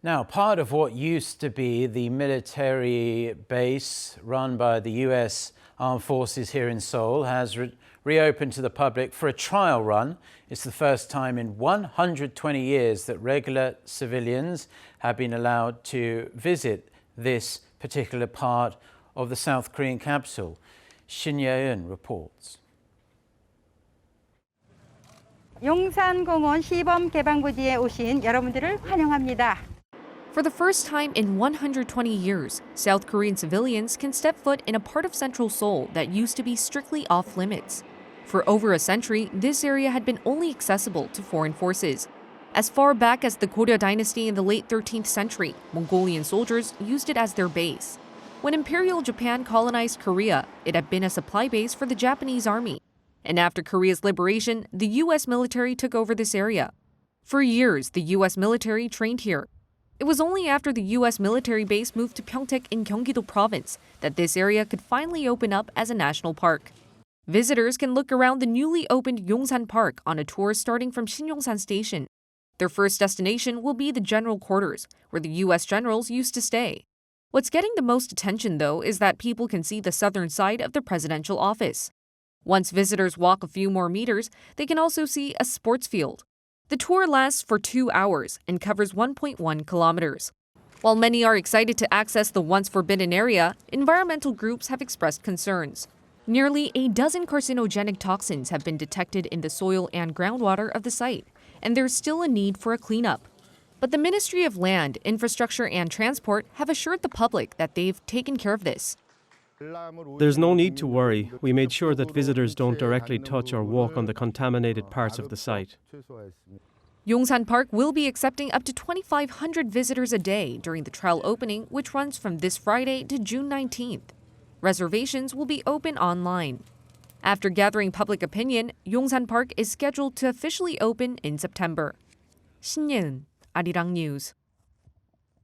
Now, part of what used to be the military base run by the US Armed Forces here in Seoul has reopened to the public for a trial run. It's the first time in 120 years that regular civilians have been allowed to visit this particular part of the South Korean capital. Shin Ye-eun reports. 용산공원 시범 개방부지에 오신 여러분들을 환영합니다. For the first time in 120 years, South Korean civilians can step foot in a part of central Seoul that used to be strictly off limits. For over a century, this area had been only accessible to foreign forces. As far back as the Goryeo Dynasty in the late 13th century, Mongolian soldiers used it as their base. When Imperial Japan colonized Korea, it had been a supply base for the Japanese army. And after Korea's liberation, the U.S. military took over this area. For years, the U.S. military trained here. It was only after the U.S. military base moved to Pyeongtaek in Gyeonggi-do Province that this area could finally open up as a national park. Visitors can look around the newly opened Yongsan Park on a tour starting from Shin-ye-eun Station. Their first destination will be the general quarters, where the U.S. generals used to stay. What's getting the most attention, though, is that people can see the southern side of the presidential office. Once visitors walk a few more meters, they can also see a sports field. The tour lasts for 2 hours and covers 1.1 kilometers. While many are excited to access the once forbidden area, environmental groups have expressed concerns. Nearly a dozen carcinogenic toxins have been detected in the soil and groundwater of the site, and there's still a need for a cleanup. But the Ministry of Land, Infrastructure and Transport have assured the public that they've taken care of this. There's no need to worry. We made sure that visitors don't directly touch or walk on the contaminated parts of the site. Yongsan Park will be accepting up to 2,500 visitors a day during the trial opening, which runs from this Friday to June 19th. Reservations will be open online. After gathering public opinion, Yongsan Park is scheduled to officially open in September. Shin Ye-eun, Arirang News.